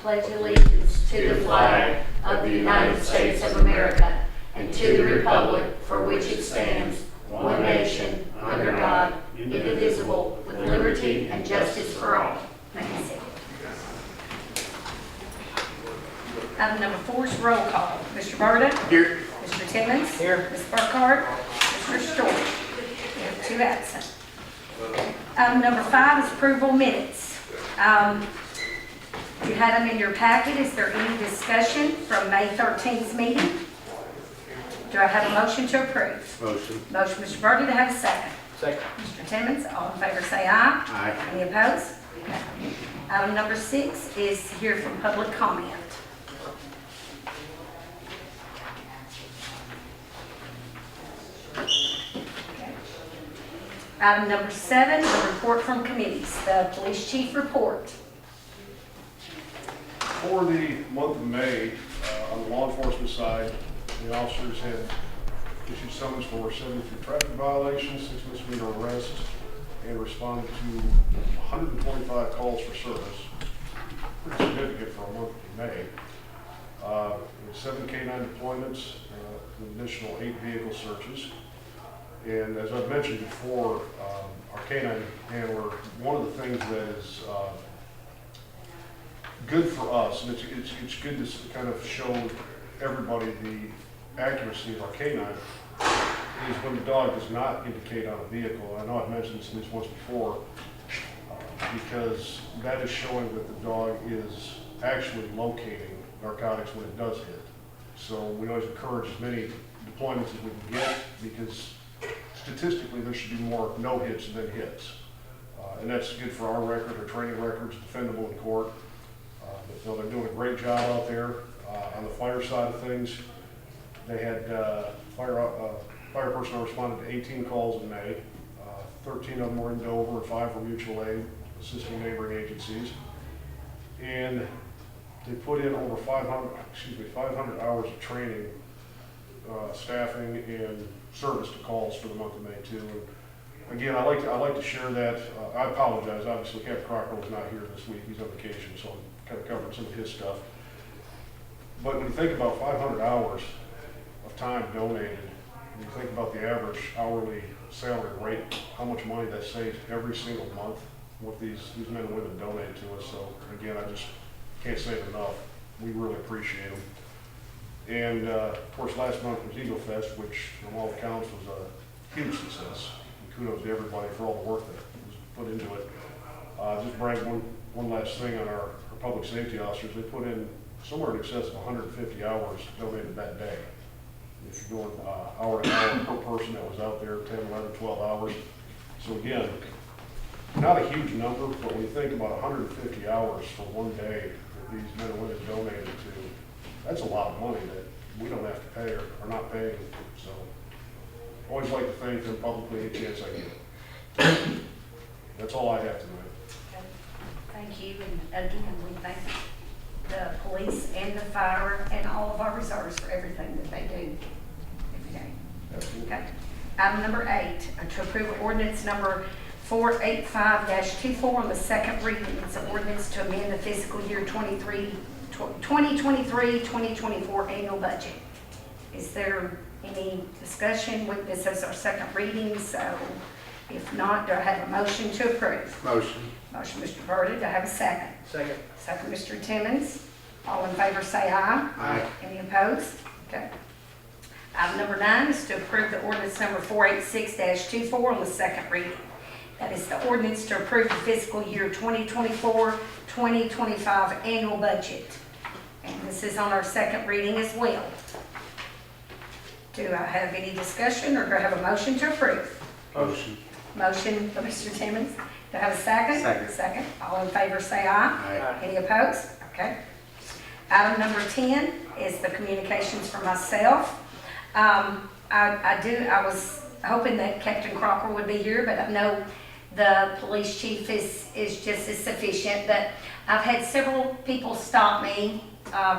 pledge allegiance to the flag of the United States of America and to the republic for which it stands, one nation, under God, indivisible, with liberty and justice for all. Thank you, City. Item number 4 is roll call. Mr. Barta? Here. Mr. Timmons? Here. Ms. Burkhart? Mr. Story? We have 2 absent. Item number 5 is approval minutes. You had them in your packet. Is there any discussion from May 13th meeting? Do I have a motion to approve? Motion. Motion, Mr. Burton, to have a second. Second. Mr. Timmons, all in favor say aye. Aye. Any opposed? Okay. Item number 6 is here from public comment. Okay. Item number 7, the report from committees. The police chief report. For the month of May, on the law enforcement side, the officers had issued summons for 73 traffic violations, 6 misdemeanor arrests, and responded to 125 calls for service. Pretty significant for a month of May. 7 K-9 deployments, an additional 8 vehicle searches. And as I've mentioned before, our K-9 handler, one of the things that is good for us, and it's good to kind of show everybody the accuracy of our K-9, is when the dog does not indicate on a vehicle. I know I've mentioned this once before, because that is showing that the dog is actually locating narcotics when it does hit. So we always encourage as many deployments as we can get, because statistically there should be more no hits than hits. And that's good for our record, our training records, defendable in court. So they're doing a great job out there. On the fire side of things, they had fire personnel responded to 18 calls in May. 13 of them were in Dover, and 5 were mutual aid, assisting neighboring agencies. And they put in over 500 hours of training, staffing, and service to calls for the month of May too. And again, I like to share that. I apologize. Obviously, Captain Crocker was not here this week. He's on vacation, so I'm kind of covering some of his stuff. But when you think about 500 hours of time donated, and you think about the average hourly salary rate, how much money that saves every single month, what these men and women donate to us. So again, I just can't say it enough. We really appreciate them. And of course, last month was Eagle Fest, which from all accounts was a huge success. And kudos to everybody for all the work that was put into it. Just brag one last thing on our public safety officers. They put in somewhere in excess of 150 hours donated that day. If you're going hour to hour per person that was out there, 10, 11, 12 hours. So again, not a huge number, but when you think about 150 hours for one day that these men and women donated to, that's a lot of money that we don't have to pay or are not paying. So always like to thank them publicly any chance I get. That's all I have tonight. Thank you, and again, we thank the police and the fire and all of our reserves for everything that they do every day. Absolutely. Okay. Item number 8, to approve ordinance number 485-24 on the second reading. It's an ordinance to amend the fiscal year 2023-2024 annual budget. Is there any discussion with this as our second reading? So if not, do I have a motion to approve? Motion. Motion, Mr. Burden. Do I have a second? Second. Second, Mr. Timmons. All in favor say aye. Aye. Any opposed? Okay. Item number 9 is to approve the ordinance number 486-24 on the second reading. That is the ordinance to approve the fiscal year 2024-2025 annual budget. And this is on our second reading as well. Do I have any discussion, or do I have a motion to approve? Motion. Motion by Mr. Timmons. Do I have a second? Second. Second. All in favor say aye. Aye. Any opposed? Okay. Item number 10 is the communications for myself. I was hoping that Captain Crocker would be here, but I know the police chief is just as sufficient. But I've had several people stop me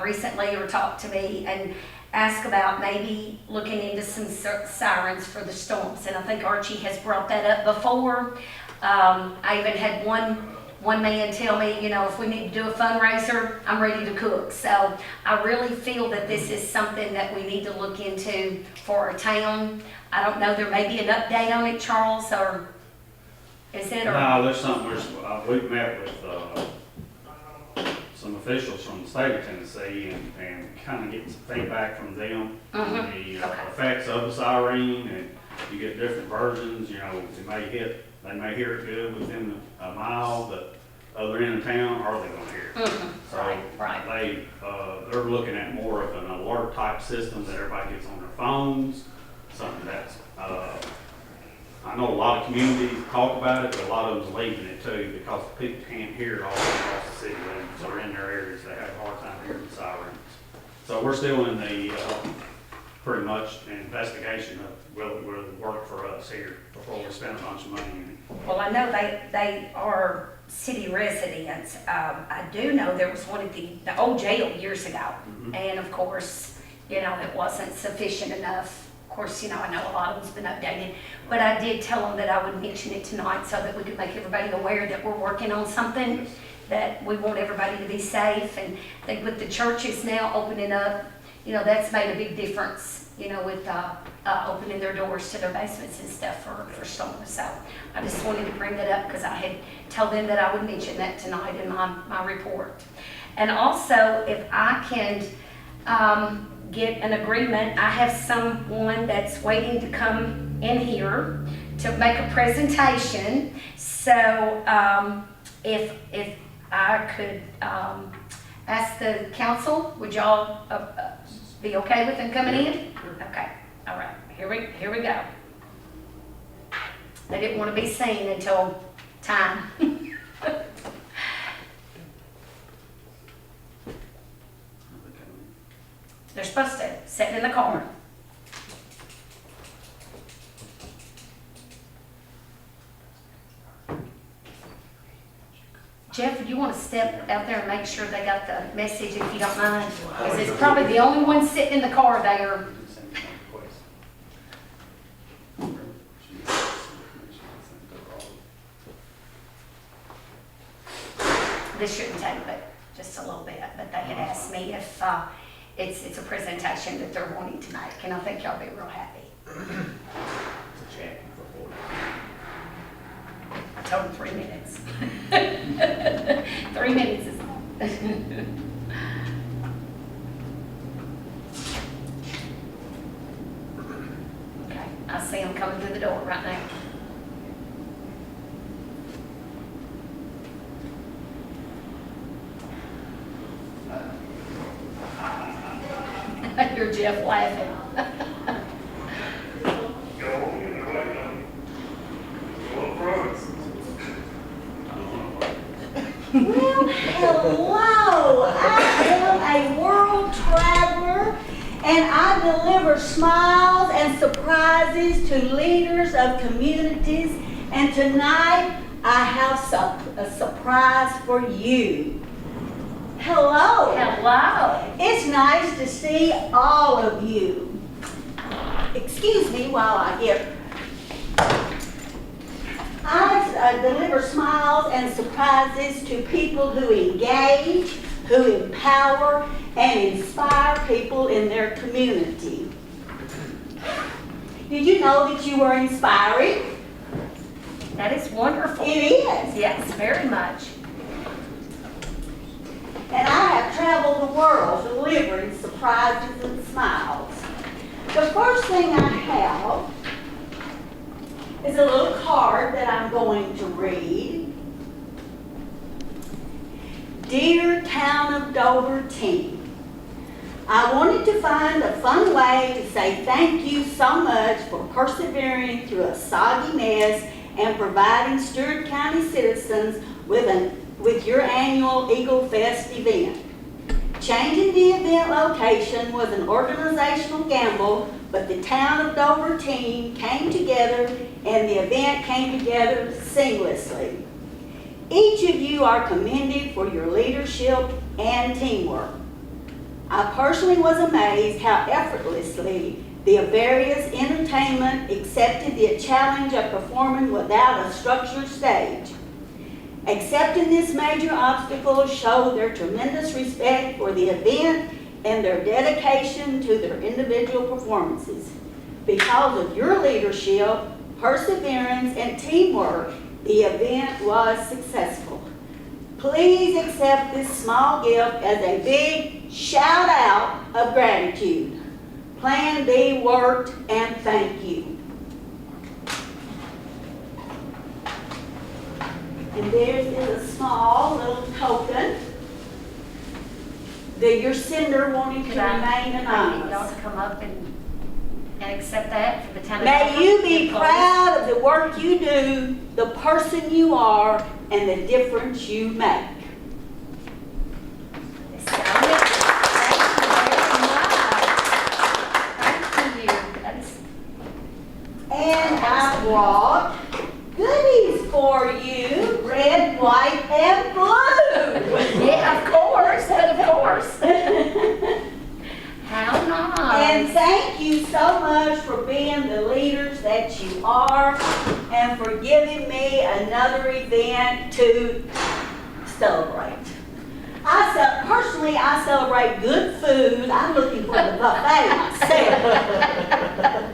recently or talk to me and ask about maybe looking into some sirens for the storms. And I think Archie has brought that up before. I even had one one man tell me, you know, if we need to do a fundraiser, I'm ready to cook. So I really feel that this is something that we need to look into for our town. I don't know, there may be an update on it, Charles, or is it? Or? No, there's something, we've met with some officials from the state of Tennessee and kind of getting some feedback from them on the effects of the siren, and you get different versions, you know, they may hear it good within a mile, but other end of town, are they gonna hear it? So Right. they're looking at more of an alert type system that everybody gets on their phones, something that's, I know a lot of communities talk about it, but a lot of them's leaving it too, because people can't hear it all across the city limits or in their areas, they have a hard time hearing the sirens. So we're still in the, pretty much investigation of will it work for us here before we spend a bunch of money in it. Well, I know they are city residents. I do know there was one at the old jail years ago. And of course, you know, it wasn't sufficient enough. Of course, you know, I know a lot of them's been updated, but I did tell them that I would mention it tonight so that we could make everybody aware that we're working on something, that we want everybody to be safe. And I think with the churches now opening up, you know, that's made a big difference, you know, with opening their doors to their basements and stuff for storms. So I just wanted to bring that up because I had told them that I would mention that tonight in my report. And also, if I can get an agreement, I have someone that's waiting to come in here to make a presentation. So if I could ask the council, would y'all be okay with them coming in? Okay, all right, here we go. They didn't want to be seen until time. They're supposed to, sitting in the car. Jeff, do you want to step out there and make sure they got the message, if you don't mind? Because it's probably the only one sitting in the car there. This shouldn't take but just a little bit, but they had asked me if it's a presentation that they're wanting to make, and I think y'all be real happy. I told them 3 minutes. 3 minutes is all. Okay, I see them coming through the door right now. You're Jeff laughing. Well, hello. I am a world traveler, and I deliver smiles and surprises to leaders of communities. And tonight, I have a surprise for you. Hello. Hello. It's nice to see all of you. Excuse me while I get... I deliver smiles and surprises to people who engage, who empower, and inspire people in their community. Did you know that you were inspiring? That is wonderful. It is. Yes, very much. And I have traveled the world delivering surprises and smiles. The first thing I have is a little card that I'm going to read. Dear Town of Dover team, I wanted to find a fun way to say thank you so much for persevering through a soggy mess and providing Stewart County citizens with your annual Eagle Fest event. Changing the event location was an organizational gamble, but the Town of Dover team came together and the event came together seamlessly. Each of you are commended for your leadership and teamwork. I personally was amazed how effortlessly the various entertainment accepted the challenge of performing without a structured stage. Accepting this major obstacle showed their tremendous respect for the event and their dedication to their individual performances. Because of your leadership, perseverance, and teamwork, the event was successful. Please accept this small gift as a big shout out of gratitude. Plan B worked, and thank you. And there's a small little token that your sender wanted to Could I remain invite y'all anonymous. to come up and accept that for the town of May Dover? you be Employees. proud of the work you do, the person you are, and the difference you make. So, thank you very much. Thank you. That's And I brought goodies for you, red, white, and blue. yeah, of course, but of course. How And nice. thank you so much for being the leaders that you are and for giving me another event to celebrate. Personally, I celebrate good food. I'm looking for the buffet myself.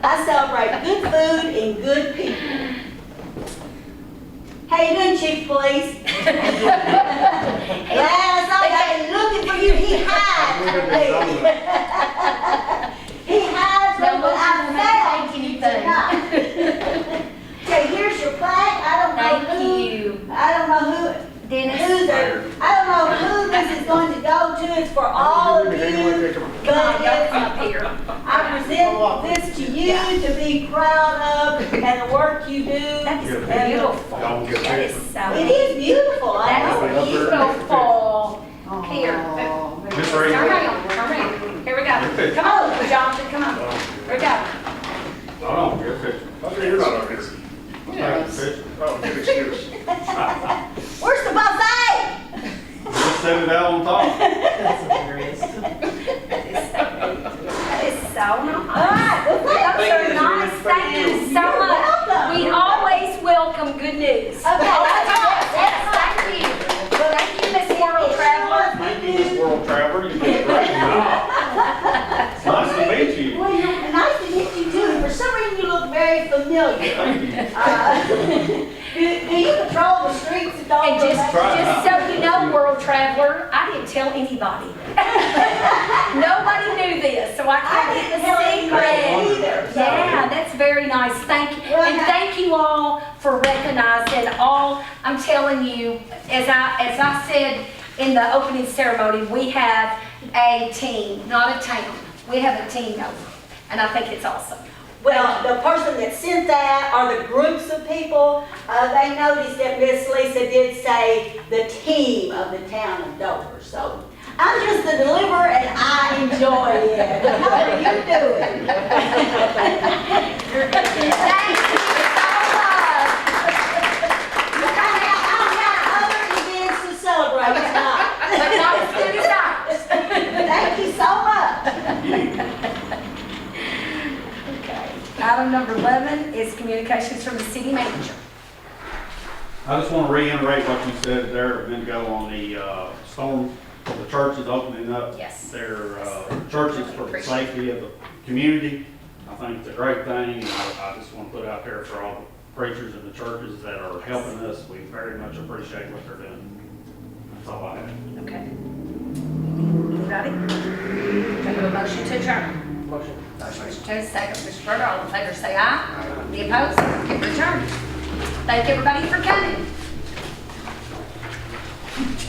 I celebrate good food and good people. How you doing, Chief Police? Last night I've been looking for you. He hides from me. He hides No from me, but I motion found to make you anything. tonight. Okay, here's your plaque. I don't know Thank who. you. I don't know who. Dennis. I don't know who this is going to go to. It's for all of you. Come on, But y'all come it's, up here. I present this to you to be proud of and the work you do. That is And beautiful. Y'all get That it. is so. It is beautiful. I That know. is beautiful. Here. Miss Turn Ray. around, turn around. Here we go. Come on, Jonathan, come on. Here we go. Hold on, get a picture. Okay, you're not up here. Take a picture. Oh, good excuse. Where's the buffet? Just set it out on top. That is so All nice. right. Well, Those are thank you. nice. Thank you so You're much. welcome. We always welcome good news. Okay, that's right. Yes, thank you. Thank you, Miss World Traveler. Thank you, Miss World Traveler. You did a great job. It's nice to meet you. Well, nice to meet you too. For some reason, you look very familiar. Thank you. Do you patrol the streets of Dover? And just Try. so you know, World Traveler, I didn't tell anybody. Nobody knew this, so I I kept it didn't tell a anybody secret. either. So. Yeah, that's very nice. Thank you. Well, And thank you all for recognizing all, I'm telling you, as I said in the opening ceremony, we have a team, not a town. We have a team over, and I think it's awesome. Well, the person that sent that or the groups of people, they noticed that Miss Lisa did say the team of the town of Dover. So I'm just the deliverer and I enjoy it. How are you doing? Thank you so much. I've got other events to celebrate tonight. But not as good as ours. Thank you so much. Okay. Item number 11 is communications from the city manager. I just want to reiterate what you said there a minute ago on the storm, the churches opening up Yes. their churches for the safety of the community. I think it's a great thing, and I just want to put out there for all the preachers and the churches that are helping us. We very much appreciate what they're doing. That's all I have. Okay. Anybody? Do I have a motion to adjourn? Motion. Motion, Mr. Chase, second, Mr. Berger, all in favor say aye. Any opposed? Give return. Thank everybody for coming.